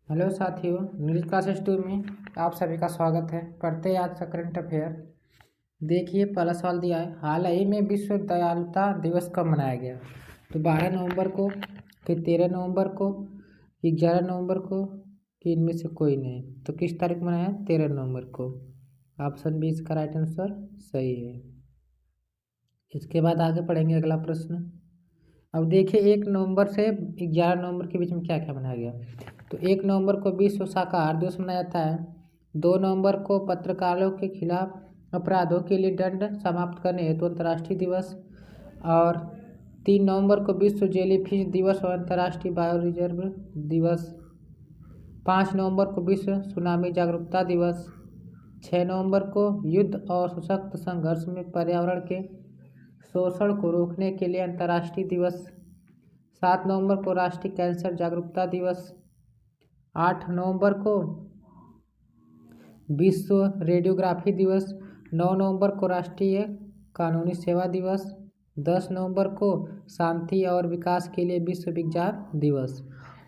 Hello साथियों, news classes 2 में आप सभी का स्वागत है। पढ़ते हैं आज का करंट अफेयर। देखिए, पहला सवाल दिया है, हाल ही में विश्व दयालुता दिवस कब मनाया गया? तो 12 नवंबर को, फिर 13 नवंबर को, 11 नवंबर को, कि इनमें से कोई नहीं। तो किस तारीख मनाया? 13 नवंबर को। ऑप्शन बी इसका राइट आंसर सही है। इसके बाद आगे पढ़ेंगे अगला प्रश्न। अब देखिए, 1 नवंबर से 11 नवंबर के बीच में क्या क्या मनाया गया। तो 1 नवंबर को विश्व शाकाहार दिवस मनाया जाता है। 2 नवंबर को पत्रकारों के खिलाफ अपराधों के लिए दंड समाप्त करने हेतु अंतर्राष्ट्रीय दिवस। और 3 नवंबर को विश्व जेलीफिश दिवस और अंतर्राष्ट्रीय बायो रिजर्व दिवस। 5 नवंबर को विश्व सुनामी जागरूकता दिवस। 6 नवंबर को युद्ध और सशक्त संघर्ष में पर्यावरण के शोषण को रोकने के लिए अंतर्राष्ट्रीय दिवस। 7 नवंबर को राष्ट्रीय कैंसर जागरूकता दिवस। 8 नवंबर को विश्व रेडियोग्राफी दिवस। 9 नवंबर को राष्ट्रीय कानूनी सेवा दिवस। 10 नवंबर को शांति और विकास के लिए विश्व विज्ञान दिवस।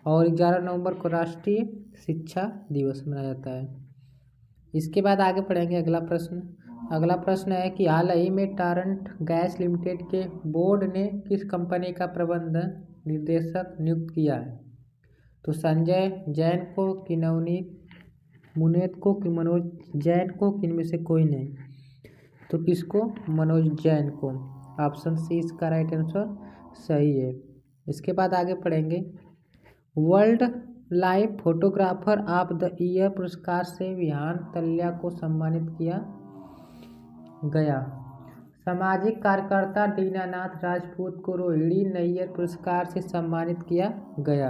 और 11 नवंबर को राष्ट्रीय शिक्षा दिवस मनाया जाता है। इसके बाद आगे पढ़ेंगे अगला प्रश्न। अगला प्रश्न है कि हाल ही में टॉरंट गैस लिमिटेड के बोर्ड ने किस कंपनी का प्रबंध निर्देशक नियुक्त किया है? तो संजय जैन को, कि नवनीत मुनेत को, कि मनोज जैन को, कि इनमें से कोई नहीं। तो किसको? मनोज जैन को। ऑप्शन सी इसका राइट आंसर सही है। इसके बाद आगे पढ़ेंगे। World life photographer of the year पुरस्कार से विहान तल्या को सम्मानित किया गया। सामाजिक कार्यकर्ता दीनानाथ राजपूत को रोहिणी नैयर पुरस्कार से सम्मानित किया गया।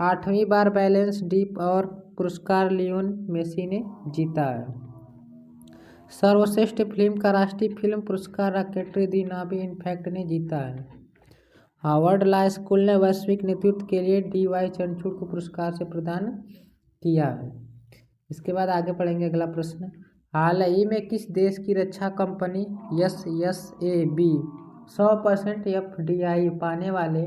8वीं बार बैलेंस डीप और पुरस्कार लियोन मेसी ने जीता है। सर्वश्रेष्ठ फिल्म का राष्ट्रीय फिल्म पुरस्कार रॉकेटरी दी नावी इनफैक्ट ने जीता है। हार्वर्ड लॉ स्कूल ने वैश्विक नेतृत्व के लिए डी.वाई चंद्रचूड़ को पुरस्कार से प्रदान किया है। इसके बाद आगे पढ़ेंगे अगला प्रश्न। हाल ही में किस देश की रक्षा कंपनी एसएसएबी 100% एफडीआई पाने वाले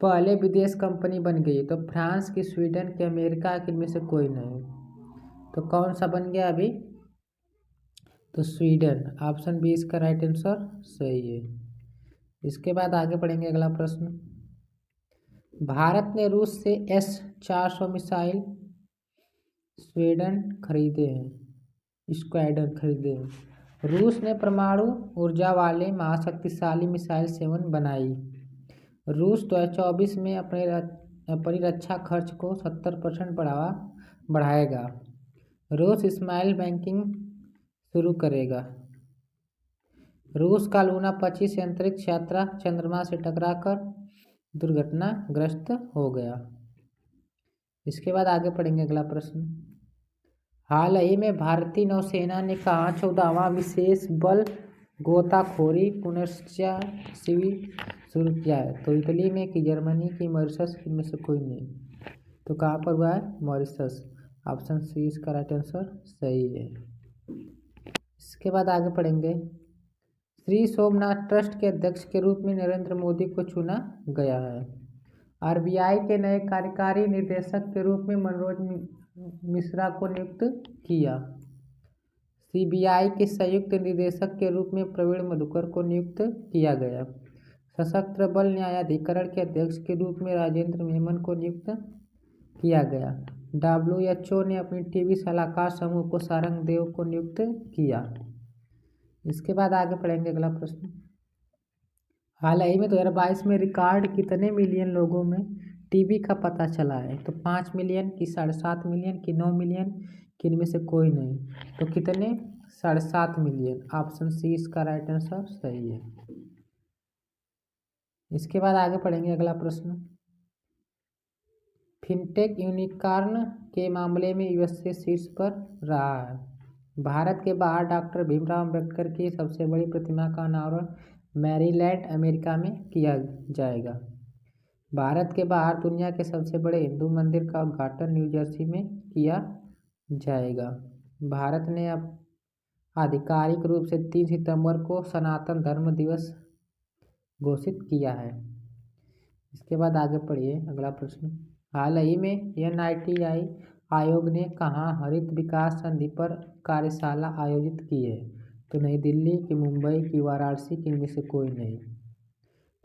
पहले विदेश कंपनी बन गई? तो फ्रांस की, स्वीडन की, अमेरिका की, इनमें से कोई नहीं। तो कौन सा बन गया अभी? तो स्वीडन। ऑप्शन बी इसका राइट आंसर सही है। इसके बाद आगे पढ़ेंगे अगला प्रश्न। भारत ने रूस से S-400 मिसाइल स्क्वाड्रन खरीदे हैं। रूस ने परमाणु ऊर्जा वाले महाशक्तिशाली मिसाइल 7 बनाई। रूस 2024 में अपनी रक्षा खर्च को 70% बढ़ाएगा। रूस स्माइल बैंकिंग शुरू करेगा। रूस का लूना 25 अंतरिक्ष यात्रा चंद्रमा से टकराकर दुर्घटनाग्रस्त हो गया। इसके बाद आगे पढ़ेंगे अगला प्रश्न। हाल ही में भारतीय नौसेना ने कहाँ 14वां विशेष बल गोताखोरी पुनर्चर्या शिविर शुरू किया है? तो इटली में, कि जर्मनी, की मॉरिशस, इनमें से कोई नहीं। तो कहाँ पर हुआ है? मॉरिशस। ऑप्शन सी इसका राइट आंसर सही है। इसके बाद आगे पढ़ेंगे। श्री सोमनाथ ट्रस्ट के अध्यक्ष के रूप में नरेंद्र मोदी को चुना गया है। आरबीआई के नए कार्यकारी निदेशक के रूप में मनोज मिश्रा को नियुक्त किया। सीबीआई के संयुक्त निदेशक के रूप में प्रवीण मधुकर को नियुक्त किया गया। सशस्त्र बल न्यायाधिकरण के अध्यक्ष के रूप में राजेंद्र मेमन को नियुक्त किया गया। WHO ने अपनी टीबी सलाहकार समूह को सारंग देव को नियुक्त किया। इसके बाद आगे पढ़ेंगे अगला प्रश्न। हाल ही में 2022 में रिकॉर्ड कितने मिलियन लोगों में टीबी का पता चला है? तो 5 मिलियन, कि 7.5 मिलियन, कि 9 मिलियन, कि इनमें से कोई नहीं। तो कितने? 7.5 मिलियन। ऑप्शन सी इसका राइट आंसर सही है। इसके बाद आगे पढ़ेंगे अगला प्रश्न। फिनटेक यूनिकॉर्न के मामले में यूएसए शीर्ष पर रहा है। भारत के बाहर डॉक्टर भीमराव अम्बेडकर की सबसे बड़ी प्रतिमा का अनावरण मैरीलैंड, अमेरिका में किया जाएगा। भारत के बाहर दुनिया के सबसे बड़े हिंदू मंदिर का उद्घाटन न्यू जर्सी में किया जाएगा। भारत ने अब आधिकारिक रूप से 3 सितंबर को सनातन धर्म दिवस घोषित किया है। इसके बाद आगे पढ़िए अगला प्रश्न। हाल ही में NITI आयोग ने कहाँ हरित विकास संधि पर कार्यशाला आयोजित की है? तो नई दिल्ली की, मुंबई की, वाराणसी की, इनमें से कोई नहीं।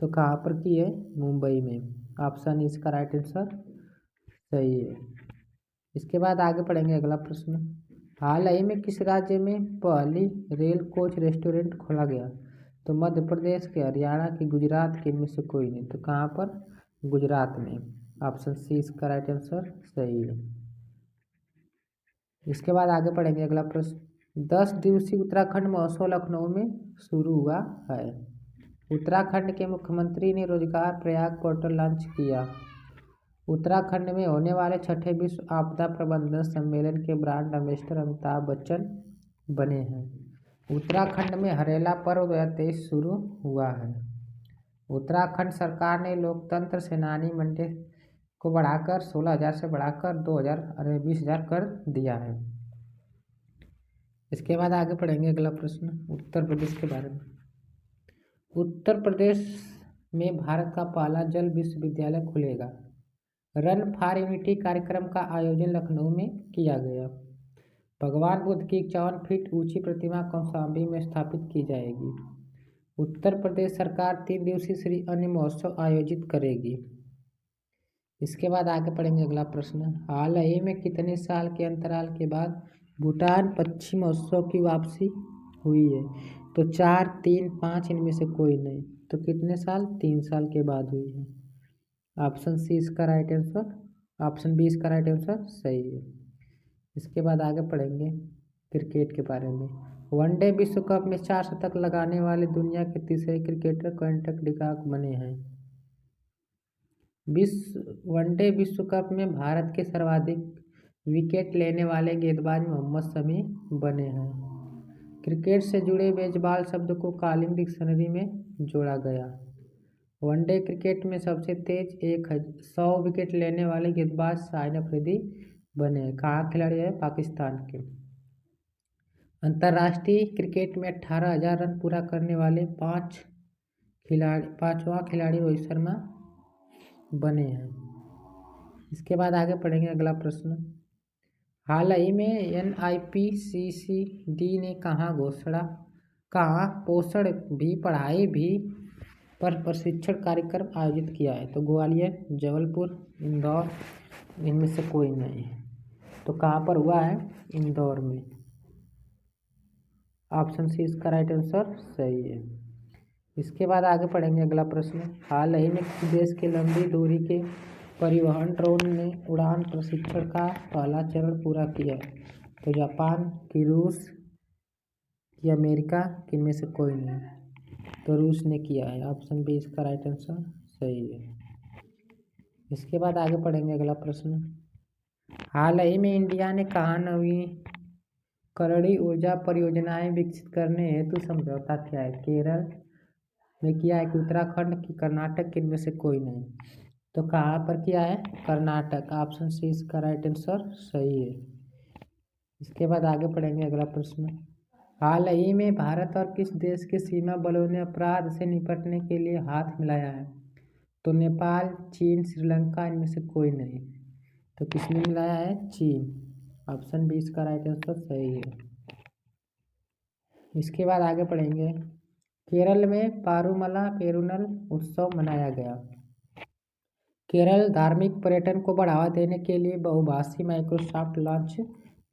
तो कहाँ पर की है? मुंबई में। ऑप्शन इसका राइट आंसर सही है। इसके बाद आगे पढ़ेंगे अगला प्रश्न। हाल ही में किस राज्य में पहली रेल कोच रेस्टोरेंट खोला गया? तो मध्य प्रदेश के, हरियाणा की, गुजरात के, इनमें से कोई नहीं। तो कहाँ पर? गुजरात में। ऑप्शन सी इसका राइट आंसर सही है। इसके बाद आगे पढ़ेंगे अगला प्रश्न। 10 दिवसीय उत्तराखंड महोत्सव लखनऊ में शुरू हुआ है। उत्तराखंड के मुख्यमंत्री ने रोजगार प्रयाग पोर्टल लॉन्च किया। उत्तराखंड में होने वाले छठे विश्व आपदा प्रबंधन सम्मेलन के ब्रांड एम्बेसडर अमिताभ बच्चन बने हैं। उत्तराखंड में हरेला पर्व 2023 शुरू हुआ है। उत्तराखंड सरकार ने लोकतंत्र सेनानी मंडे को बढ़ाकर 16,000 से बढ़ाकर 20,000 कर दिया है। इसके बाद आगे पढ़ेंगे अगला प्रश्न उत्तर प्रदेश के बारे में। उत्तर प्रदेश में भारत का पहला जल विश्वविद्यालय खुलेगा। रन फॉर यूनिटी कार्यक्रम का आयोजन लखनऊ में किया गया। भगवान बुद्ध की 54 फीट ऊंची प्रतिमा कौशाम्बी में स्थापित की जाएगी। उत्तर प्रदेश सरकार 3 दिवसीय श्री अन्न महोत्सव आयोजित करेगी। इसके बाद आगे पढ़ेंगे अगला प्रश्न। हाल ही में कितने साल के अंतराल के बाद भूटान पक्षी महोत्सव की वापसी हुई है? तो 4, 3, 5, इनमें से कोई नहीं। तो कितने साल? 3 साल के बाद हुई है। ऑप्शन सी इसका राइट आंसर, ऑप्शन बी इसका राइट आंसर सही है। इसके बाद आगे पढ़ेंगे क्रिकेट के बारे में। वनडे विश्व कप में 4 शतक लगाने वाले दुनिया के तीसरे क्रिकेटर क्विंटन डिकॉक बने हैं। वनडे विश्व कप में भारत के सर्वाधिक विकेट लेने वाले गेंदबाज मोहम्मद शमी बने हैं। क्रिकेट से जुड़े बेसबॉल शब्द को कॉलिंग डिक्शनरी में जोड़ा गया। वनडे क्रिकेट में सबसे तेज 100 विकेट लेने वाले गेंदबाज शाहिन अफरीदी बने हैं। कहाँ खिलाड़ी है? पाकिस्तान के। अंतर्राष्ट्रीय क्रिकेट में 18,000 रन पूरा करने वाले पांचवा खिलाड़ी रोहित शर्मा बने हैं। इसके बाद आगे पढ़ेंगे अगला प्रश्न। हाल ही में NIPCCD ने कहाँ पोषण भी पढ़ाई भी पर प्रशिक्षण कार्यक्रम आयोजित किया है? तो ग्वालियर, जबलपुर, इंदौर, इनमें से कोई नहीं। तो कहाँ पर हुआ है? इंदौर में। ऑप्शन सी इसका राइट आंसर सही है। इसके बाद आगे पढ़ेंगे अगला प्रश्न। हाल ही में किस देश के लंबी दूरी के परिवहन ड्रोन ने उड़ान प्रशिक्षण का पहला चरण पूरा किया? तो जापान की, रूस की, अमेरिका की, इनमें से कोई नहीं। तो रूस ने किया है। ऑप्शन बी इसका राइट आंसर सही है। इसके बाद आगे पढ़ेंगे अगला प्रश्न। हाल ही में इंडिया ने कहाँ नवीकरणीय ऊर्जा परियोजनाएं विकसित करने हेतु समझौता किया है? केरल में किया है कि उत्तराखंड की, कर्नाटक की, इनमें से कोई नहीं। तो कहाँ पर किया है? कर्नाटक। ऑप्शन सी इसका राइट आंसर सही है। इसके बाद आगे पढ़ेंगे अगला प्रश्न। हाल ही में भारत और किस देश के सीमा बलों ने अपराध से निपटने के लिए हाथ मिलाया है? तो नेपाल, चीन, श्रीलंका, इनमें से कोई नहीं। तो किसने मिलाया है? चीन। ऑप्शन बी इसका राइट आंसर सही है। इसके बाद आगे पढ़ेंगे। केरल में पारुमला पेरुनल उत्सव मनाया गया। केरल धार्मिक पर्यटन को बढ़ावा देने के लिए बहुभाषी माइक्रोसॉफ्ट लॉन्च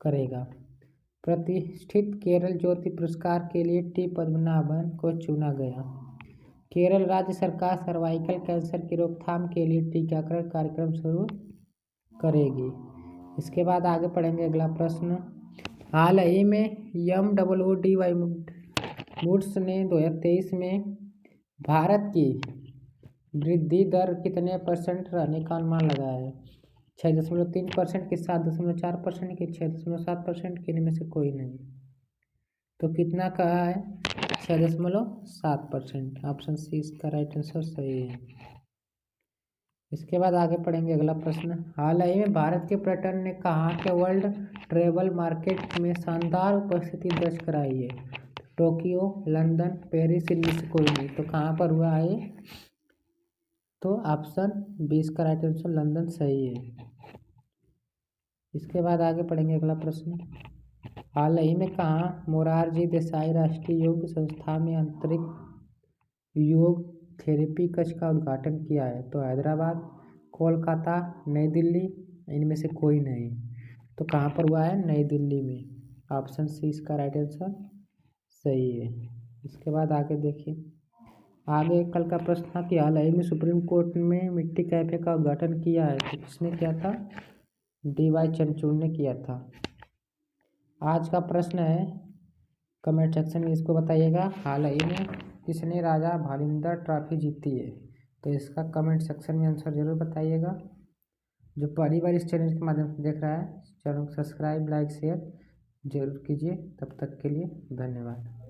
करेगा। प्रतिष्ठित केरल ज्योति पुरस्कार के लिए टी पद्मनाभन को चुना गया। केरल राज्य सरकार सर्वाइकल कैंसर की रोकथाम के लिए टीकाकरण कार्यक्रम शुरू करेगी। इसके बाद आगे पढ़ेंगे अगला प्रश्न। हाल ही में MWD वुड्स ने 2023 में भारत की वृद्धि दर कितने % रहने का अनुमान लगाया है? 6.3% की, 7.4% की, 6.7% की, इनमें से कोई नहीं। तो कितना कहा है? 6.7%। ऑप्शन सी इसका राइट आंसर सही है। इसके बाद आगे पढ़ेंगे अगला प्रश्न। हाल ही में भारत के पर्यटन ने कहाँ के वर्ल्ड ट्रैवल मार्केट में शानदार उपस्थिति दर्ज कराई है? टोक्यो, लंदन, पेरिस, इनमें से कोई नहीं। तो कहाँ पर हुआ है? तो ऑप्शन 20 का राइट आंसर लंदन सही है। इसके बाद आगे पढ़ेंगे अगला प्रश्न। हाल ही में कहाँ मोरारजी देसाई राष्ट्रीय योग संस्थान में अंतरिक्ष योग थेरेपी कक्ष का उद्घाटन किया है? तो हैदराबाद, कोलकाता, नई दिल्ली, इनमें से कोई नहीं। तो कहाँ पर हुआ है? नई दिल्ली में। ऑप्शन सी इसका राइट आंसर सही है। इसके बाद आगे देखिए। आगे कल का प्रश्न था कि हाल ही में सुप्रीम कोर्ट में मिट्टी कैफे का उद्घाटन किया है। तो किसने किया था? DY चंद्रचूड़ ने किया था। आज का प्रश्न है, कमेंट सेक्शन में इसको बताइएगा, हाल ही में किसने राजा भालिंदर ट्रॉफी जीती है? तो इसका कमेंट सेक्शन में आंसर जरूर बताइएगा। जो पहली बार इस चैनल के माध्यम से देख रहा है, चैनल को सब्सक्राइब, लाइक, शेयर जरूर कीजिए। तब तक के लिए धन्यवाद।